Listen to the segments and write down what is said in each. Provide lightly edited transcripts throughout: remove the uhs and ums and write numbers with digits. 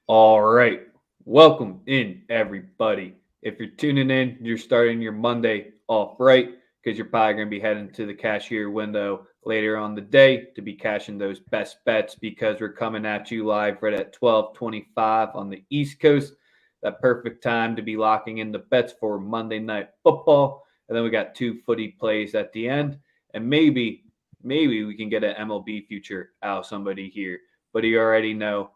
All right. Welcome in, everybody. If you're tuning in, you're starting your Monday off right because you're probably going to be heading to the cashier window later on the day to be cashing those best bets because we're coming at you live right at 12:25 on the East Coast. That perfect time to be locking in the bets for Monday Night Football. And then we got two footy plays at the end. And maybe we can get an MLB future out of somebody here. But you already know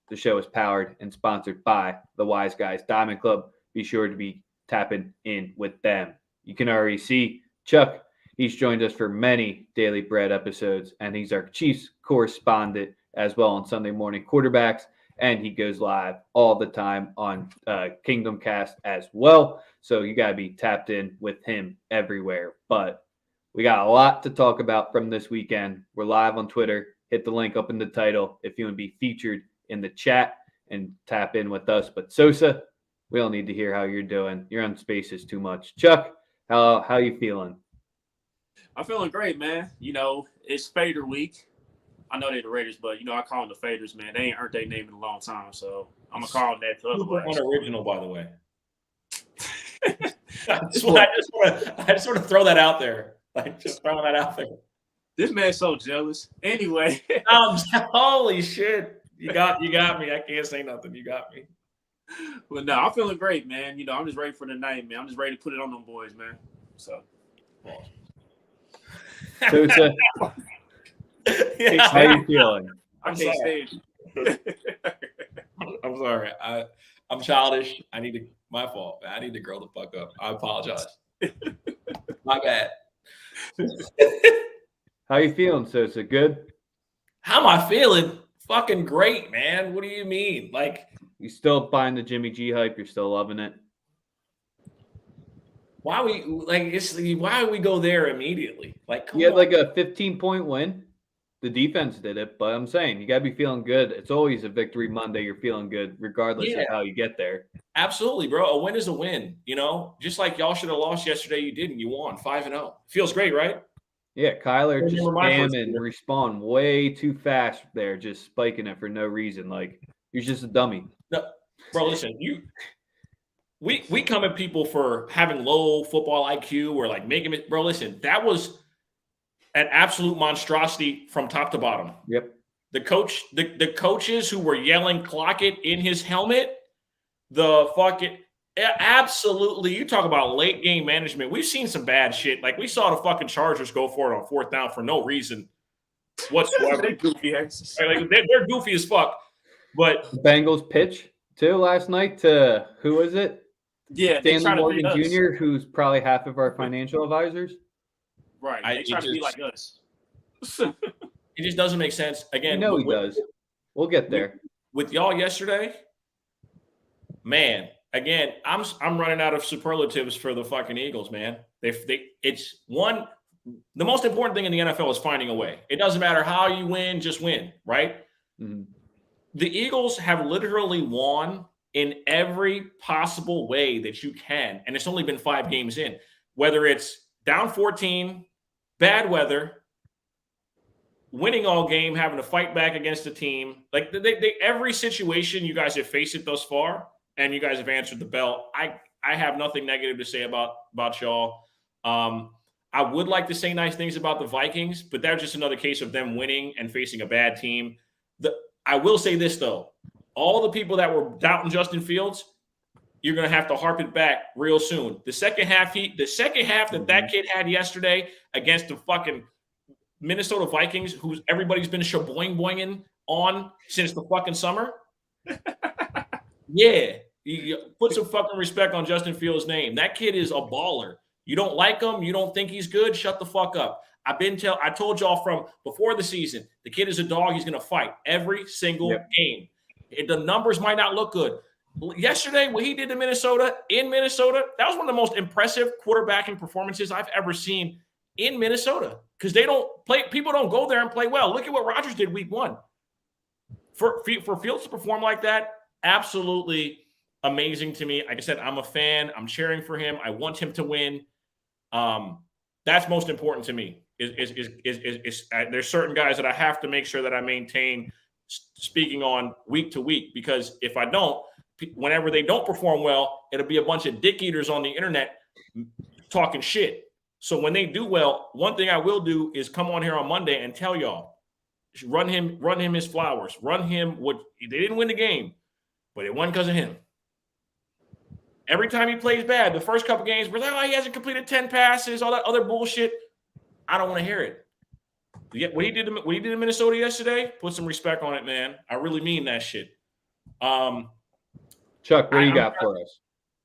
the show is powered and sponsored by the Wise Guys Diamond Club. Be sure to be tapping in with them. You can already see Chuck. He's joined us for many Daily Bread episodes, and he's our Chiefs correspondent as well on Sunday Morning Quarterbacks. And he goes live all the time on Kingdom Cast as well. So you got to be tapped in with him everywhere. But we got a lot to talk about from this weekend. We're live on Twitter. Hit the link up in the title if you want to be featured in the chat and tap in with us. But Sosa, we don't need to hear how you're doing. You're on Spaces too much. Chuck, how you feeling? I'm feeling great, man. It's Fader week. I know they're the Raiders, but I call them the Faders, man. They ain't earned their name in a long time, so I'm gonna call them that to Super otherwise. unoriginal, by the way. I just want to throw that out there. Like, just throwing that out there. This man's so jealous. Anyway, holy shit. You got me. I can't say nothing. You got me. Well, no, I'm feeling great, man. I'm just ready for the night, man. I'm just ready to put it on them boys, man. So Sosa, how you feeling? I can't stand you. I'm sorry. I'm childish. My fault. I need to grow the fuck up. I apologize. My bad. How you feeling, Sosa? Good? How am I feeling? Fucking great, man. What do you mean? Like, you still buying the Jimmy G hype? You're still loving it? Why we go there immediately? Like, you had like a 15-point win. The defense did it, but I'm saying you got to be feeling good. It's always a victory Monday. You're feeling good regardless of how you get there. Absolutely, bro. A win is a win. Just like y'all should have lost yesterday, you didn't. You won 5-0. Feels great, right? Yeah, Kyler just spam and respawn way too fast there, just spiking it for no reason. Like, you're just a dummy. No, bro, listen, we come at people for having low football IQ or like making it. Bro, listen, that was an absolute monstrosity from top to bottom. Yep. The coaches who were yelling "clock it" in his helmet, the fucking absolutely. You talk about late game management. We've seen some bad shit. Like, we saw the fucking Chargers go for it on 4th down for no reason whatsoever. They're goofy asses. Like, they're goofy as fuck. But the Bengals pitch too last night to who was it? Yeah, Stanley Morgan Jr., who's probably half of our financial advisors. Right, they try to be like us. It just doesn't make sense. Again, he does. We'll get there. With y'all yesterday, man. Again, I'm running out of superlatives for the fucking Eagles, man. It's one. The most important thing in the NFL is finding a way. It doesn't matter how you win, just win, right? Mm-hmm. The Eagles have literally won in every possible way that you can, and it's only been 5 games in. Whether it's down 14, bad weather, winning all game, having to fight back against a team, like every situation you guys have faced it thus far. And you guys have answered the bell. I have nothing negative to say about y'all. I would like to say nice things about the Vikings, but that's just another case of them winning and facing a bad team. I will say this, though. All the people that were doubting Justin Fields, you're going to have to harp it back real soon. The second half that kid had yesterday against the fucking Minnesota Vikings, who's everybody's been shaboing-boinging on since the fucking summer. Yeah, you put some fucking respect on Justin Fields' name. That kid is a baller. You don't like him, you don't think he's good, shut the fuck up. I told y'all from before the season, the kid is a dog. He's going to fight every single game. The numbers might not look good. Yesterday, what he did in Minnesota, that was one of the most impressive quarterbacking performances I've ever seen in Minnesota, because people don't go there and play well. Look at what Rodgers did week 1. For Fields to perform like that, absolutely amazing to me. Like I said, I'm a fan. I'm cheering for him. I want him to win. That's most important to me. There's certain guys that I have to make sure that I maintain speaking on week to week, because if I don't, whenever they don't perform well, it'll be a bunch of dick eaters on the internet talking shit. So when they do well, one thing I will do is come on here on Monday and tell y'all, run him his flowers, run him what they didn't win the game, but it wasn't because of him. Every time he plays bad, the first couple games, we're like, oh, he hasn't completed 10 passes, all that other bullshit. I don't want to hear it. What he did in Minnesota yesterday, put some respect on it, man. I really mean that shit. Chuck, what do you got for us?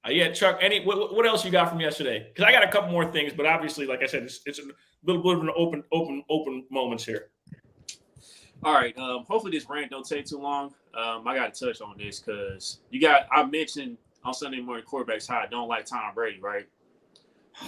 Yeah, Chuck, what else you got from yesterday? Because I got a couple more things, but obviously, like I said, it's a little bit of an open moments here. All right. Hopefully this rant don't take too long. I got to touch on this because I mentioned on Sunday morning quarterbacks how I don't like Tom Brady, right?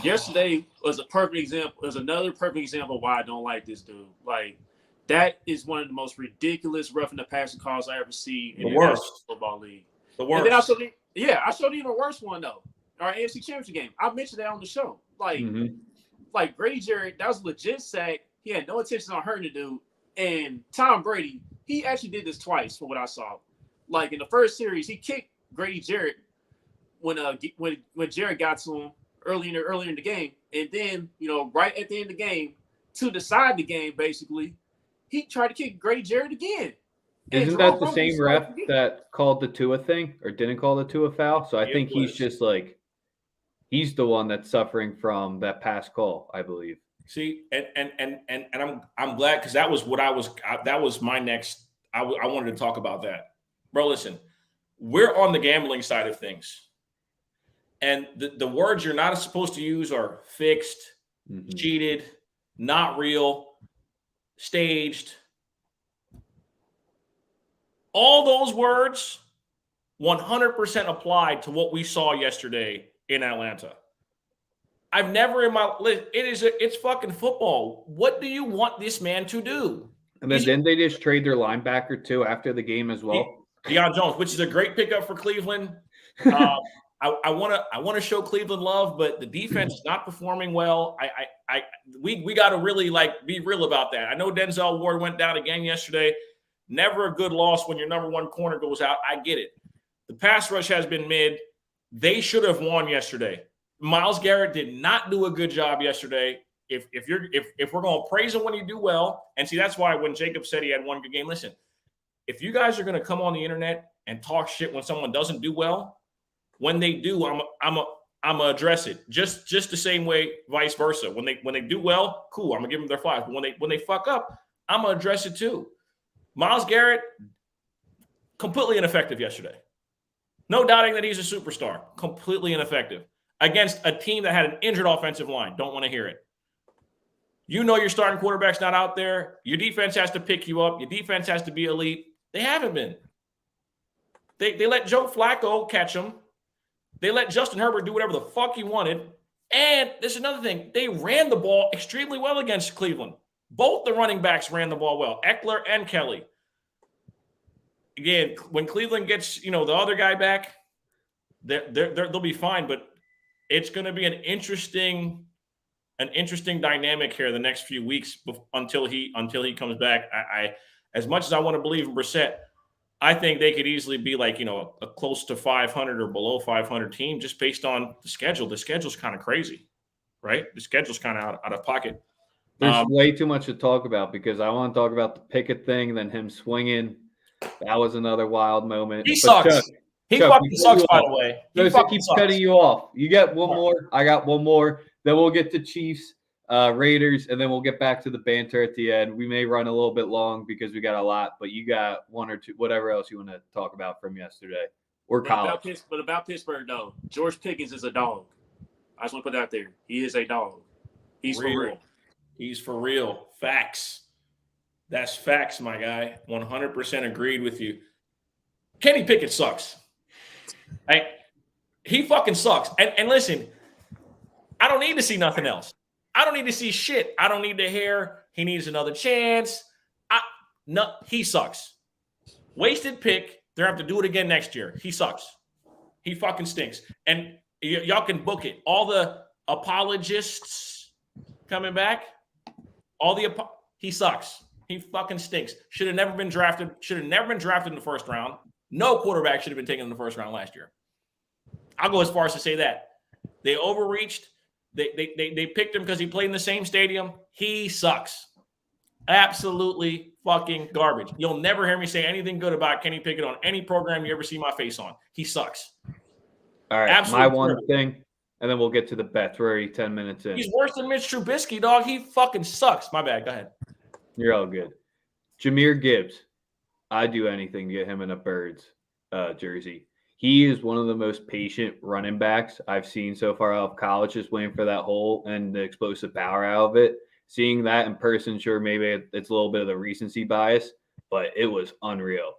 Yesterday was a perfect example. Was another perfect example of why I don't like this dude. Like, that is one of the most ridiculous roughing the passer calls I ever see in the National Football League. The worst. And then I showed even a worse one though. Our AFC Championship game. I mentioned that on the show. Like Grady Jarrett, that was a legit sack. He had no intention on hurting the dude. And Tom Brady, he actually did this twice from what I saw. Like in the first series, he kicked Grady Jarrett when Jarrett got to him earlier in the game, and then right at the end of the game, to decide the game, basically, he tried to kick Grady Jarrett again. Isn't that the same ref that called the Tua thing or didn't call the Tua foul? So I think he's just like, he's the one that's suffering from that pass call, I believe. See, and I'm glad, because that was my next. I wanted to talk about that, bro. Listen, we're on the gambling side of things, and the words you're not supposed to use are fixed, cheated, not real, staged. All those words 100% applied to what we saw yesterday in Atlanta. I've never in my it's fucking football. What do you want this man to do? And then didn't they just trade their linebacker too after the game as well? Deion Jones, which is a great pickup for Cleveland. I want to show Cleveland love, but the defense is not performing well. We got to really be real about that. I know Denzel Ward went down again yesterday. Never a good loss when your number one corner goes out. I get it. The pass rush has been mid. They should have won yesterday. Myles Garrett did not do a good job yesterday. If we're going to praise him when he do well, and see, that's why when Jacob said he had one good game, listen, if you guys are going to come on the internet and talk shit when someone doesn't do well, when they do, I'm gonna address it just the same way, vice versa. When they do well, cool, I'm gonna give them their flowers. But when they fuck up, I'm gonna address it too. Myles Garrett, completely ineffective yesterday. No doubting that he's a superstar. Completely ineffective against a team that had an injured offensive line. Don't want to hear it. Your starting quarterback's not out there. Your defense has to pick you up. Your defense has to be elite. They haven't been. They let Joe Flacco catch him. They let Justin Herbert do whatever the fuck he wanted. And there's another thing. They ran the ball extremely well against Cleveland. Both the running backs ran the ball well, Eckler and Kelly. Again, when Cleveland gets, the other guy back, they'll be fine. But it's going to be an interesting dynamic here the next few weeks until he comes back. I as much as I want to believe in Brissett, I think they could easily be a close to 500 or below 500 team just based on the schedule. The schedule's kind of crazy, right? The schedule's kind of out of pocket. There's way too much to talk about because I want to talk about the Pickett thing and then him swinging. That was another wild moment. He sucks. He fucking sucks, by the way. He keeps cutting you off. You get one more. I got one more. Then we'll get to Chiefs, Raiders, and then we'll get back to the banter at the end. We may run a little bit long because we got a lot, but you got one or two, whatever else you want to talk about from yesterday or college. But about Pittsburgh, though, George Pickens is a dog. I just want to put that out there. He is a dog. He's for real. He's for real. Facts. That's facts, my guy. 100% agreed with you. Kenny Pickett sucks. He fucking sucks. And listen, I don't need to see nothing else. I don't need to see shit. I don't need to hear he needs another chance. No, he sucks. Wasted pick. They're going to have to do it again next year. He sucks. He fucking stinks. And y'all can book it. All the apologists coming back, he sucks. He fucking stinks. Should have never been drafted. Should have never been drafted in the first round. No quarterback should have been taken in the first round last year. I'll go as far as to say that. They overreached. They picked him because he played in the same stadium. He sucks. Absolutely fucking garbage. You'll never hear me say anything good about Kenny Pickett on any program you ever see my face on. He sucks. All right, absolutely my one thing, and then we'll get to the bets. We're already 10 minutes in. He's worse than Mitch Trubisky, dog. He fucking sucks. My bad. Go ahead. You're all good. Jahmyr Gibbs. I'd do anything to get him in a Birds jersey. He is one of the most patient running backs I've seen so far out of college, just waiting for that hole and the explosive power out of it. Seeing that in person, sure, maybe it's a little bit of the recency bias, but it was unreal.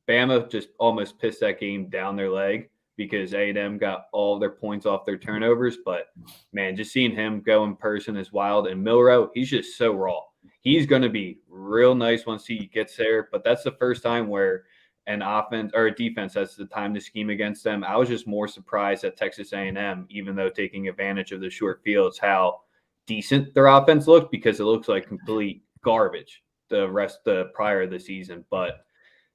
Bama just almost pissed that game down their leg because A&M got all their points off their turnovers. But, man, just seeing him go in person is wild. And Milroe, he's just so raw. He's going to be real nice once he gets there, but that's the first time where an offense or a defense has the time to scheme against them. I was just more surprised at Texas A&M, even though taking advantage of the short fields, how decent their offense looked, because it looks like complete garbage the prior of the season. But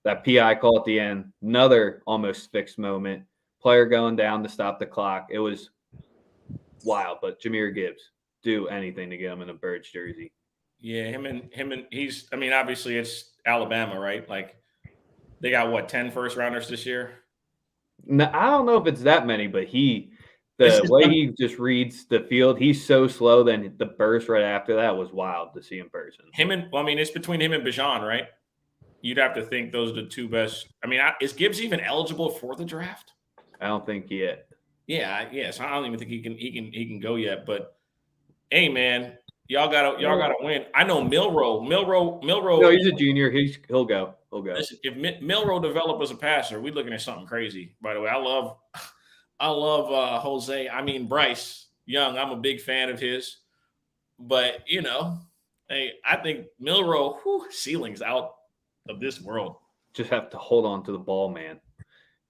that PI call at the end, another almost fixed moment, player going down to stop the clock. It was wild. But Jahmyr Gibbs, do anything to get him in a Birds jersey. Yeah, him and he's, I mean, obviously it's Alabama, right? Like, they got what, 10 first rounders this year? No, I don't know if it's that many, but the way he just reads the field, he's so slow. Then the burst right after that was wild to see in person. It's between him and Bijan, right? You'd have to think those are the two best. I mean, is Gibbs even eligible for the draft? I don't think yet. Yeah. So I don't even think he can go yet. But hey, man, y'all gotta win. I know Milroe. No, he's a junior. He'll go. Listen, if Milroe develop as a passer, we're looking at something crazy. By the way, I love Jose. I mean, Bryce Young. I'm a big fan of his. But hey, I think Milroe ceiling's out of this world. Just have to hold on to the ball, man.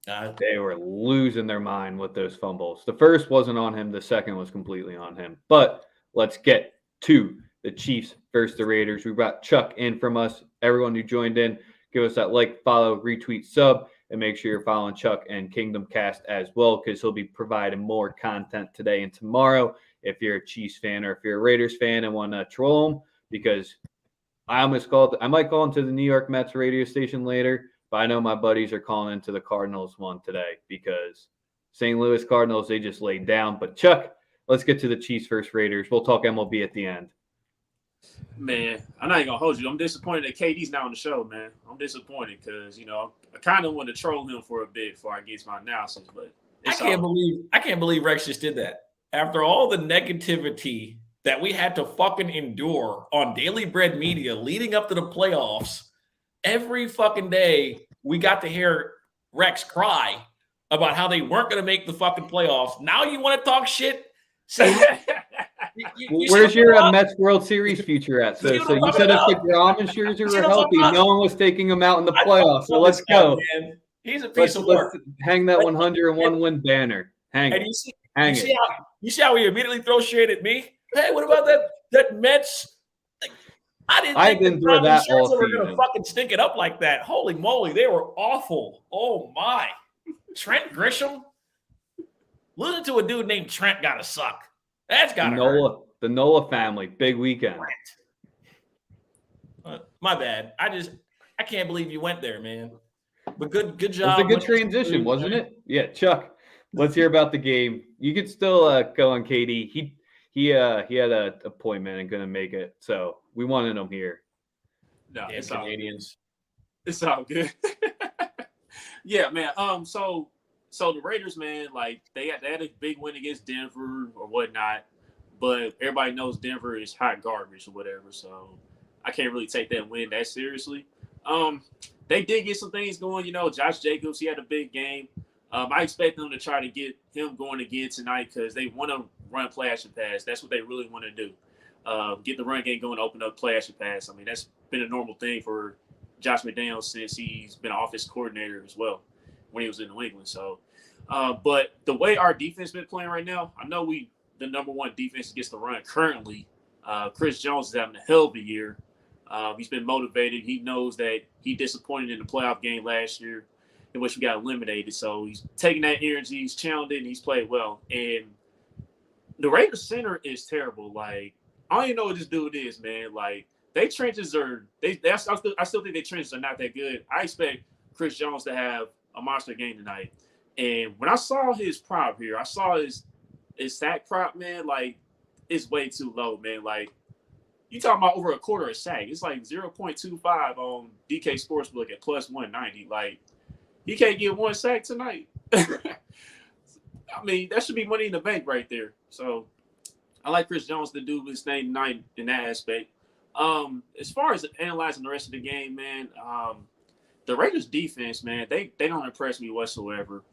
They were losing their mind with those fumbles. The first wasn't on him. The second was completely on him. But let's get to the Chiefs versus the Raiders. We've got Chuck in from us. Everyone who joined in, give us that like, follow, retweet, sub, and make sure you're following Chuck and Kingdom Cast as well, because he'll be providing more content today and tomorrow if you're a Chiefs fan or if you're a Raiders fan and want to troll them, because I might call into the New York Mets radio station later, but I know my buddies are calling into the Cardinals one today because St. Louis Cardinals, they just laid down. But Chuck, let's get to the Chiefs versus Raiders. We'll talk MLB at the end. Man, I'm not even going to hold you. I'm disappointed that KD's not on the show, man. I'm disappointed because, I kind of want to troll him for a bit before I get to my analysis. But I can't believe Rex just did that. After all the negativity that we had to fucking endure on Daily Bread Media leading up to the playoffs, every fucking day we got to hear Rex cry about how they weren't going to make the fucking playoffs. Now you want to talk shit? Where's your Mets World Series future at? So you said if DeGrom and Scherzer were healthy, no one was taking them out in the playoffs. So let's go. Man. He's a piece of work. Let's hang that 101 win banner. Hang it. You see how he immediately throws shade at me? Hey, what about that Mets? Like, I didn't think DeGrom and Scherzer were going to fucking stink it up like that. Holy moly, they were awful. Oh my. Trent Grisham? Losing to a dude named Trent gotta suck. That's gotta hurt. The Nola family, big weekend. My bad. I can't believe you went there, man. But good job. It was a good transition, wasn't it? Yeah, Chuck. Let's hear about the game. You could still go on KD. He had an appointment and couldn't make it, so we wanted him here. No, it's Canadians. It's all good. Yeah, man. So the Raiders, man, like they had a big win against Denver or whatnot, but everybody knows Denver is hot garbage or whatever. So I can't really take that win that seriously. They did get some things going. Josh Jacobs, he had a big game. I expect them to try to get him going again tonight because they want to run play action pass. That's what they really want to do. Get the run game going, open up play action pass. I mean, that's been a normal thing for Josh McDaniels since he's been offense coordinator as well when he was in New England. So, but the way our defense been playing right now, I know the number one defense against the run currently. Chris Jones is having a hell of a year. He's been motivated. He knows that he disappointed in the playoff game last year, in which we got eliminated. So he's taking that energy, he's channeled it, and he's played well. And the Raiders center is terrible. Like, I don't even know what this dude is, man. Like, they trenches are I still think their trenches are not that good. I expect Chris Jones to have a monster game tonight. And when I saw his prop here, I saw his sack prop, man. Like, it's way too low, man. Like, you talking about over a quarter a sack? It's like 0.25 on DK Sportsbook at plus 190. Like, he can't get one sack tonight. I mean, that should be money in the bank right there. So I like Chris Jones to do his thing tonight in that aspect. As far as analyzing the rest of the game, man, the Raiders defense, man, they don't impress me whatsoever.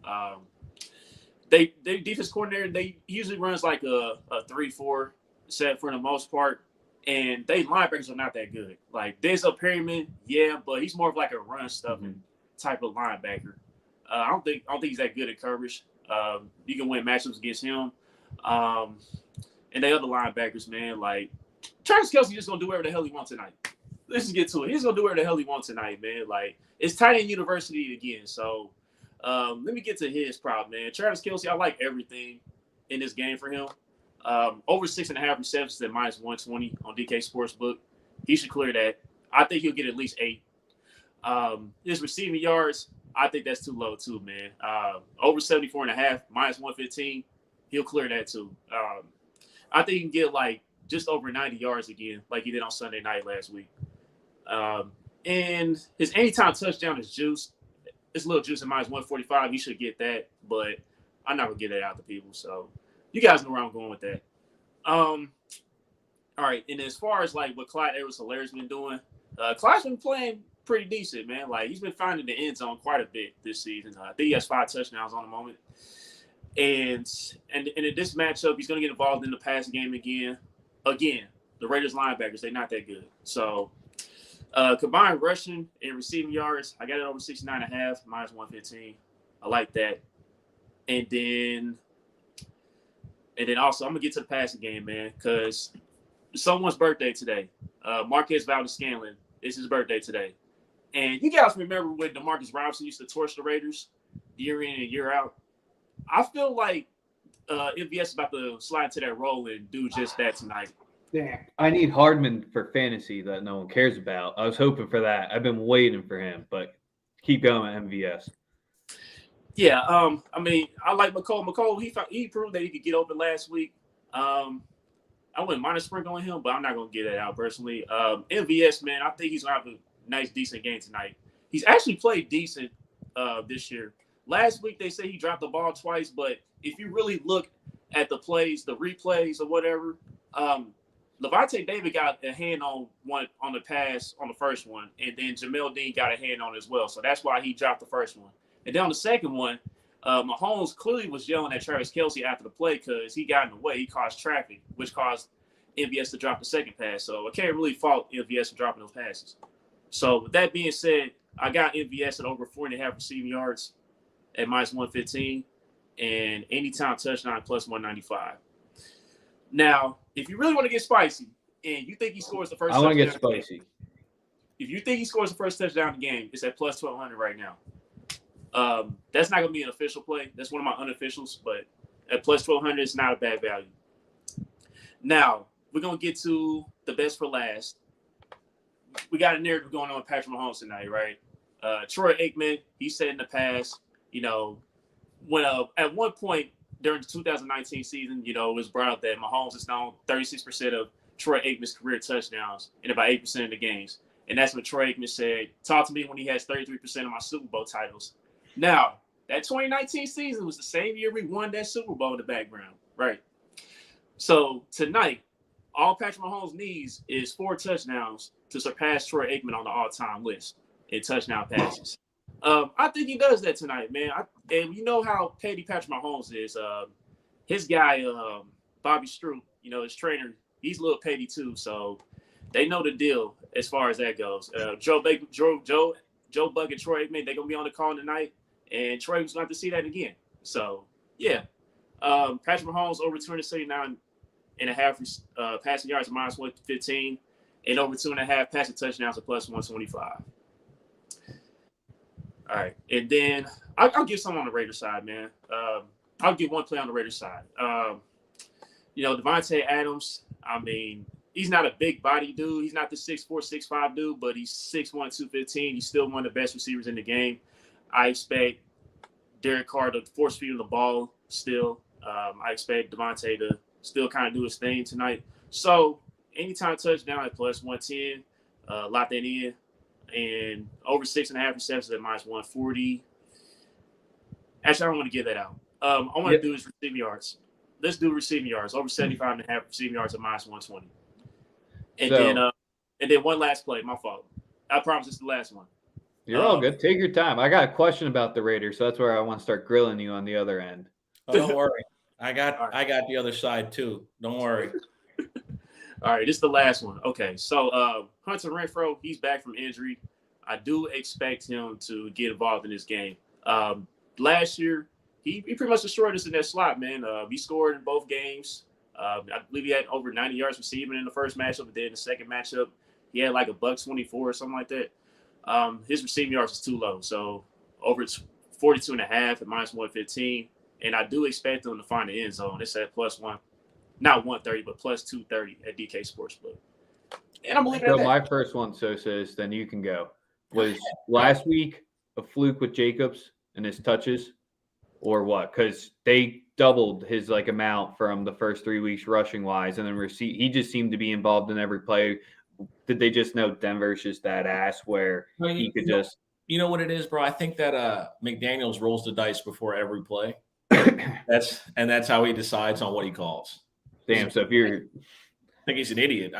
Their defense coordinator, they usually runs like a 3-4 set for the most part. And they linebackers are not that good. Like, Denzel Perryman, yeah, but he's more of like a run stuffing type of linebacker. I don't think he's that good at coverage. You can win matchups against him. And the other linebackers, man, like Travis Kelce just gonna do whatever the hell he wants tonight. Let's just get to it. He's gonna do whatever the hell he wants tonight, man. Like, it's tight end university again. So let me get to his prop, man. Travis Kelce, I like everything in this game for him. Over 6.5 receptions at minus 120 on DK Sportsbook. He should clear that. I think he'll get at least 8. His receiving yards, I think that's too low too, man. Over 74.5, minus 115. He'll clear that too. I think he can get like just over 90 yards again, like he did on Sunday night last week. And his anytime touchdown is juice. It's a little juice at minus 145. He should get that, but I'm not gonna get that out to people. So you guys know where I'm going with that. All right, and as far as like what Clyde Edwards-Hilaire's been doing, Clyde's been playing pretty decent, man. Like, he's been finding the end zone quite a bit this season. I think he has 5 touchdowns on the moment. And in this matchup, he's going to get involved in the passing game again. Again, the Raiders linebackers, they're not that good. So combined rushing and receiving yards, I got it over 69.5, minus 115. I like that. And then also, I'm going to get to the passing game, man, because someone's birthday today. Marquez Valdes-Scantling, it's his birthday today. And you guys remember when DeMarcus Robinson used to torch the Raiders year in and year out? I feel like MVS is about to slide into that role and do just that tonight. Damn. I need Hardman for fantasy that no one cares about. I was hoping for that. I've been waiting for him, but keep going, MVS. Yeah, I mean, I like McCole. McCole, he proved that he could get open last week. I wouldn't mind a sprinkle on him, but I'm not going to get it out personally. MVS, man, I think he's going to have a nice, decent game tonight. He's actually played decent this year. Last week, they say he dropped the ball twice, but if you really look at the plays, the replays or whatever, Levante David got a hand on one on the pass on the first one, and then Jamel Dean got a hand on it as well. So that's why he dropped the first one. And then on the second one, Mahomes clearly was yelling at Travis Kelce after the play because he got in the way. He caused traffic, which caused MVS to drop the second pass. So I can't really fault MVS for dropping those passes. So with that being said, I got MVS at over 4.5 receiving yards at minus 115 and anytime touchdown plus 195. Now, if you really want to get spicy and you think he scores the first touchdown, I want to get spicy. If you think he scores the first touchdown in the game, it's at plus 1,200 right now. That's not going to be an official play. That's one of my unofficials, but at plus 1,200, it's not a bad value. Now, we're going to get to the best for last. We got a narrative going on with Patrick Mahomes tonight, right? Troy Aikman, he said in the past, you know, when at one point during the 2019 season, you know, it was brought up that Mahomes is known 36% of Troy Aikman's career touchdowns in about 8% of the games. And that's what Troy Aikman said. Talk to me when he has 33% of my Super Bowl titles. Now, that 2019 season was the same year we won that Super Bowl in the background, right? So tonight, all Patrick Mahomes needs is 4 touchdowns to surpass Troy Aikman on the all-time list in touchdown passes. I think he does that tonight, man. And you know how petty Patrick Mahomes is. His guy, Bobby Stroop, you know, his trainer, he's a little petty too. So they know the deal as far as that goes. Joe Buck and Troy Aikman, they're going to be on the call tonight. And Troy was going to have to see that again. So, yeah. Patrick Mahomes over 279.5 passing yards, minus 115. And over 2.5 passing touchdowns at plus 125. All right. And then I'll give some on the Raiders side, man. I'll give one play on the Raiders side. Devontae Adams, I mean, he's not a big body dude. He's not the 6'4", 6'5" dude, but he's 6'1", 215. He's still one of the best receivers in the game. I expect Derek Carr to force feed the ball still. I expect Devontae to still kind of do his thing tonight. So anytime touchdown at plus 110, lock that in. And over 6.5 receptions at minus 140. Actually, I don't want to give that out. I want to do is receiving yards. Let's do receiving yards. Over 75.5 receiving yards at minus 120. And then one last play. My fault. I promise it's the last one. You're all good. Take your time. I got a question about the Raiders, so that's where I want to start grilling you on the other end. Oh, don't worry. I got the other side too. Don't worry. All right, this is the last one. Okay, so Hunter Renfrow, he's back from injury. I do expect him to get involved in this game. Last year, he pretty much destroyed us in that slot, man. He scored in both games. I believe he had over 90 yards receiving in the first matchup, and then in the second matchup, he had like $124 or something like that. His receiving yards is too low, so over 42.5 at minus 115, and I do expect him to find the end zone. It's at plus one, not 130, but plus 230 at DK Sportsbook. And I'm looking at that. My first one, so says, then you can go. Was last week a fluke with Jacobs and his touches, or what? Because they doubled his amount from the first 3 weeks rushing wise, and then he just seemed to be involved in every play. Did they just know Denver's just that ass where he could just? You know what it is, bro? I think that McDaniels rolls the dice before every play. That's how he decides on what he calls. Damn. So if you're, I think he's an idiot.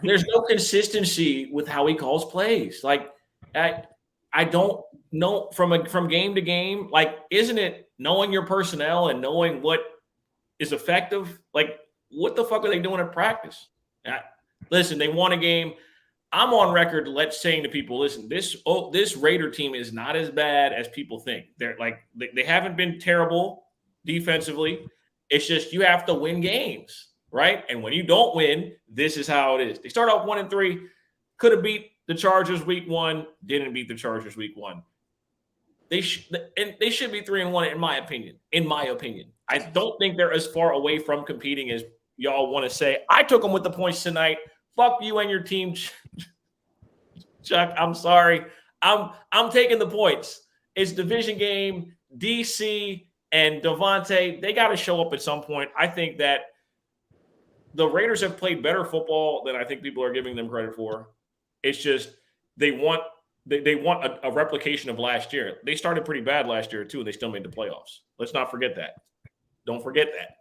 There's no consistency with how he calls plays. I don't know from game to game. Isn't it knowing your personnel and knowing what is effective? What the fuck are they doing at practice? Listen, they won a game. I'm on record saying to people, listen, this Raider team is not as bad as people think. They're they haven't been terrible defensively. It's just you have to win games, right? And when you don't win, this is how it is. They start off 1-3, could have beat the Chargers week 1, didn't beat the Chargers week 1. They should be 3-1 in my opinion. I don't think they're as far away from competing as y'all want to say. I took them with the points tonight. Fuck you and your team, Chuck. I'm sorry. I'm taking the points. It's division game. DC and Devontae, they got to show up at some point. I think that the Raiders have played better football than I think people are giving them credit for. It's just they want a replication of last year. They started pretty bad last year too, and they still made the playoffs. Let's not forget that. Don't forget that.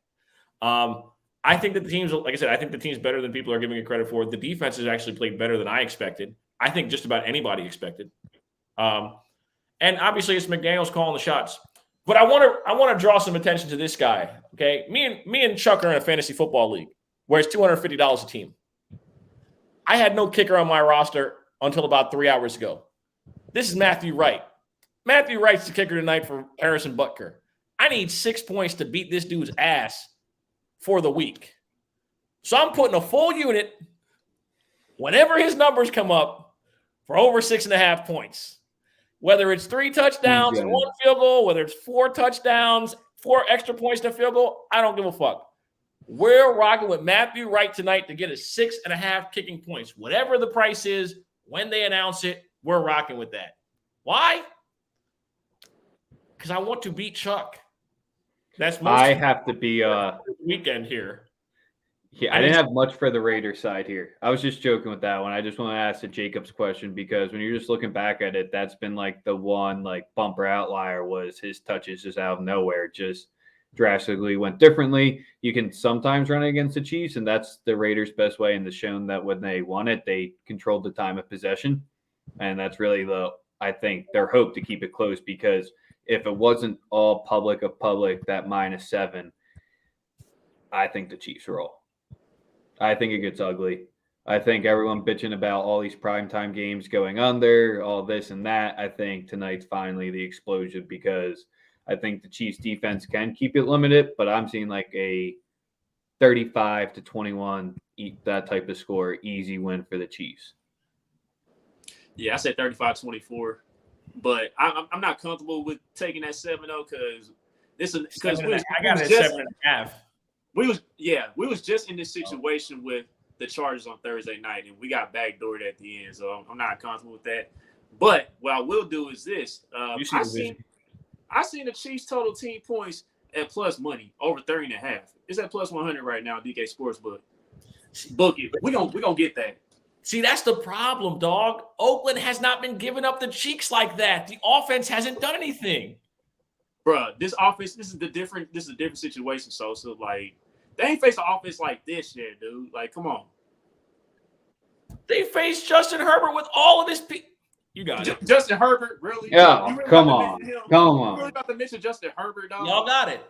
I think that the team's, like I said, I think the team's better than people are giving it credit for. The defense has actually played better than I expected. I think just about anybody expected. And obviously it's McDaniels calling the shots. But I want to draw some attention to this guy. Okay, me and Chuck are in a fantasy football league where it's $250 a team. I had no kicker on my roster until about 3 hours ago. This is Matthew Wright. Matthew Wright's the kicker tonight for Harrison Butker. I need 6 points to beat this dude's ass for the week. So I'm putting a full unit whenever his numbers come up for over 6.5 points. Whether it's 3 touchdowns and 1 field goal, whether it's 4 touchdowns, 4 extra points to field goal, I don't give a fuck. We're rocking with Matthew Wright tonight to get a 6.5 kicking points. Whatever the price is, when they announce it, we're rocking with that. Why? Because I want to beat Chuck. That's most I have to be weekend here. Yeah, I didn't have much for the Raiders side here. I was just joking with that one. I just want to ask the Jacobs question because when you're just looking back at it, that's been the one bumper outlier was his touches just out of nowhere, just drastically went differently. You can sometimes run against the Chiefs, and that's the Raiders' best way, and it's shown that when they won it, they controlled the time of possession. And that's really I think, their hope to keep it close because if it wasn't all public, that -7, I think the Chiefs roll. I think it gets ugly. I think everyone bitching about all these primetime games going under, all this and that. I think tonight's finally the explosion because I think the Chiefs defense can keep it limited, but I'm seeing a 35-21, that type of score, easy win for the Chiefs. Yeah, I said 35-24, but I'm not comfortable with taking that 7-0 because I got it at 7.5. We was just in this situation with the Chargers on Thursday night, and we got backdoored at the end, so I'm not comfortable with that. But what I will do is this: I seen the Chiefs total team points at plus money over 30.5. It's at plus 100 right now, DK Sportsbook. Book it. We gonna get that. See, that's the problem, dog. Oakland has not been giving up the cheeks like that. The offense hasn't done anything. Bruh, this offense, this is a different situation. So like, they ain't faced an offense like this yet, dude. Like, come on. They faced Justin Herbert with all of his You got it. Justin Herbert, really? Yeah, really come on. You really about to mention Justin Herbert, dog? Y'all got it.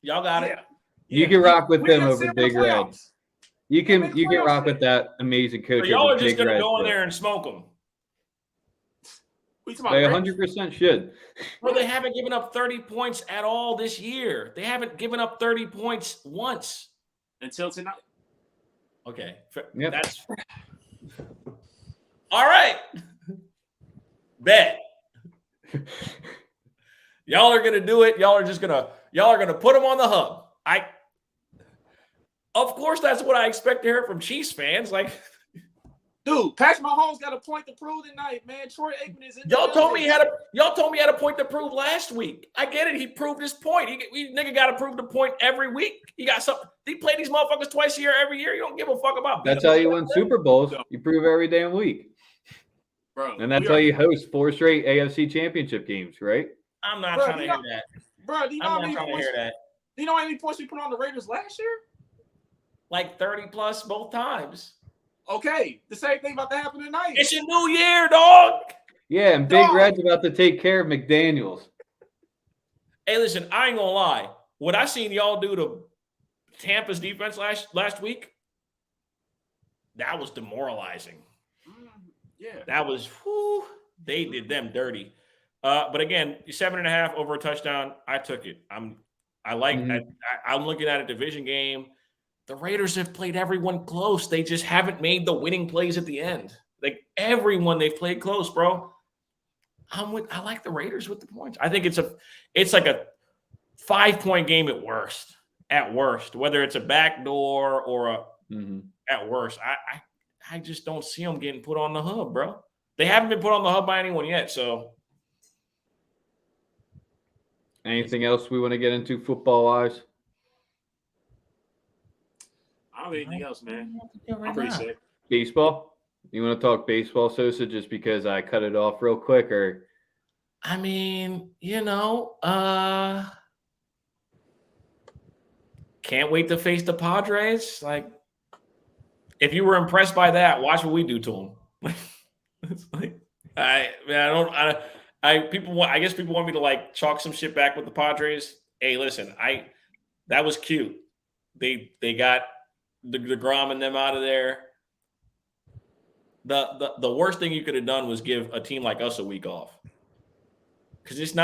Yeah. You can rock with them over Big Red. You can rock with that amazing coach. So y'all are just going to go in there and smoke them. They 100% should. Well, they haven't given up 30 points at all this year. They haven't given up 30 points once. Until tonight. Okay. Yep. That's all right. Bet. Y'all are gonna do it. Y'all are gonna put them on the hub. Of course, that's what I expect to hear from Chiefs fans. Like, dude, Patrick Mahomes got a point to prove tonight, man. Troy Aikman is in. Y'all told me he had a point to prove last week. I get it. He proved his point. Nigga got to prove the point every week. He got something. He play these motherfuckers twice a year, every year. You don't give a fuck about. That's how you win Super Bowls. You prove every damn week. Bro, and that's how you host 4 straight AFC championship games, right? I'm not trying to hear that. Bro, do you know how many points we put on the Raiders last year? Like 30 plus both times. Okay, the same thing about to happen tonight. It's a new year, dog. Yeah, and Big Red's about to take care of McDaniels. Hey, listen, I ain't gonna lie. What I seen y'all do to Tampa's defense last week, that was demoralizing. Yeah, that was. They did them dirty. But again, 7.5 over a touchdown. I took it. I'm looking at a division game. The Raiders have played everyone close. They just haven't made the winning plays at the end. Like everyone, they've played close, bro. I like the Raiders with the points. I think it's like a 5-point game at worst. At worst, whether it's a backdoor or at worst, I just don't see them getting put on the hub, bro. They haven't been put on the hub by anyone yet. So, anything else we want to get into football wise? I don't have anything else, man. I'm pretty safe. Baseball? You want to talk baseball, Sosa, just because I cut it off real quick? Or I mean, can't wait to face the Padres. Like, if you were impressed by that, watch what we do to them. It's like, I guess people want me to like chalk some shit back with the Padres. Hey, listen, that was cute. They got the DeGrom and them out of there. The worst thing you could have done was give a team like us a week off. Because this is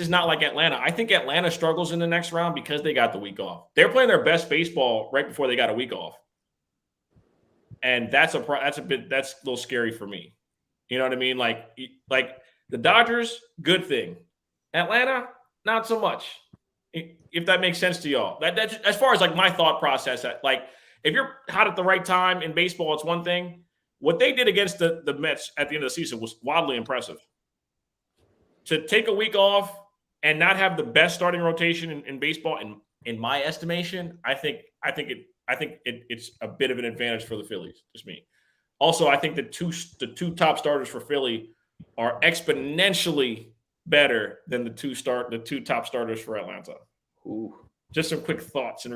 not like Atlanta. I think Atlanta struggles in the next round because they got the week off. They're playing their best baseball right before they got a week off. And that's a little scary for me. You know what I mean? Like the Dodgers, good thing. Atlanta, not so much. If that makes sense to y'all. That's as far as like my thought process. Like if you're hot at the right time in baseball, it's one thing. What they did against the Mets at the end of the season was wildly impressive. To take a week off and not have the best starting rotation in baseball, in my estimation, I think it's a bit of an advantage for the Phillies. Just me. Also, I think the two top starters for Philly are exponentially better than the two top starters for Atlanta. Ooh. Just some quick thoughts.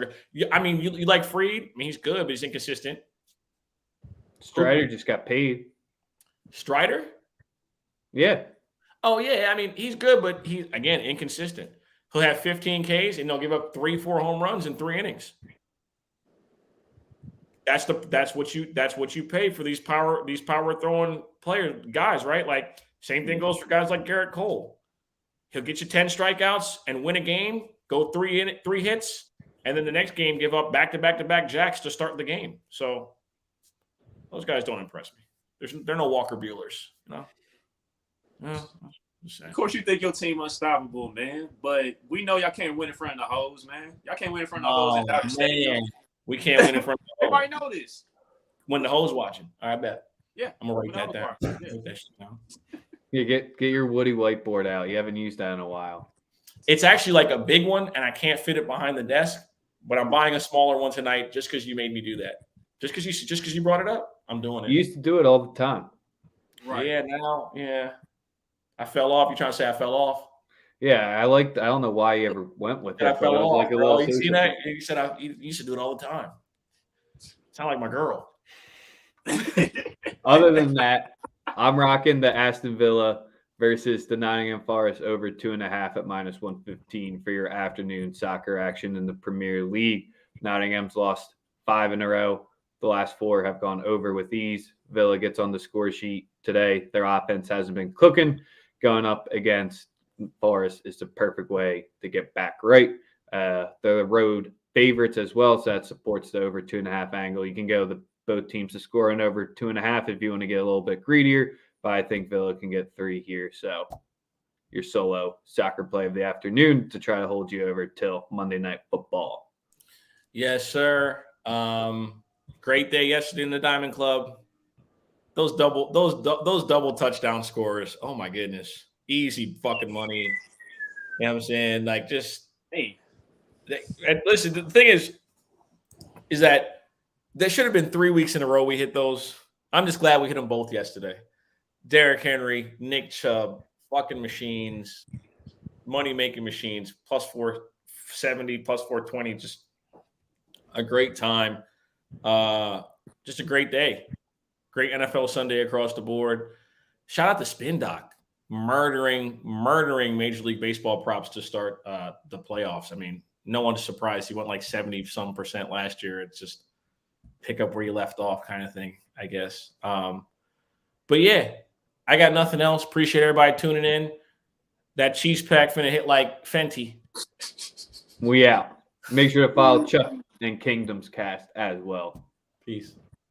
I mean, you like Fried? I mean, he's good, but he's inconsistent. Strider just got paid. Strider? Yeah. Oh, yeah. I mean, he's good, but he's, again, inconsistent. He'll have 15 Ks, and they'll give up 3-4 home runs in 3 innings. That's what you pay for these power throwing players, guys, right? Like, same thing goes for guys like Garrett Cole. He'll get you 10 strikeouts and win a game, go 3 hits, and then the next game give up back-to-back jacks to start the game. So those guys don't impress me. They're no Walker Buehlers, you know. Well, of course, you think your team unstoppable, man, but we know y'all can't win in front of the hoes, man. Y'all can't win in front of the hoes at Dodger Stadium. We can't win in front of the hoes. Everybody know this. When the hoes watching, I bet. Yeah, I'm gonna write that down. Yeah. Write that shit down. You get your Woody whiteboard out. You haven't used that in a while. It's actually like a big one, and I can't fit it behind the desk. But I'm buying a smaller one tonight just because you made me do that. Just because you brought it up, I'm doing it. You used to do it all the time. Right. Yeah. Now, yeah. I fell off. You trying to say I fell off? Yeah, I don't know why you ever went with it. I fell off. Like Bro. You see that? You said you used to do it all the time. Sound like my girl. Other than that, I'm rocking the Aston Villa versus the Nottingham Forest over 2.5 at -115 for your afternoon soccer action in the Premier League. Nottingham's lost 5 in a row. The last 4 have gone over with ease. Villa gets on the score sheet today. Their offense hasn't been cooking. Going up against Forest is the perfect way to get back right. They're the road favorites as well, so that supports the over 2.5 angle. You can go both teams to score in over 2.5 if you want to get a little bit greedier, but I think Villa can get 3 here. So your solo soccer play of the afternoon to try to hold you over till Monday Night Football. Yes, sir. Great day yesterday in the Diamond Club. Those double touchdown scores. Oh my goodness. Easy fucking money. You know what I'm saying? Like, just Hey. And listen, the thing is that there should have been 3 weeks in a row we hit those. I'm just glad we hit them both yesterday. Derrick Henry, Nick Chubb, fucking machines, money-making machines, +470, +420, just a great time. Just a great day. Great NFL Sunday across the board. Shout out to Spin Doc, murdering Major League Baseball props to start the playoffs. I mean, no one's surprised. He went like 70-some% last year. It's just pick up where you left off kind of thing, I guess. But yeah, I got nothing else. Appreciate everybody tuning in. That Chiefs pack finna hit like Fenty. We out. Make sure to follow Chuck and Kingdoms Cast as well. Peace.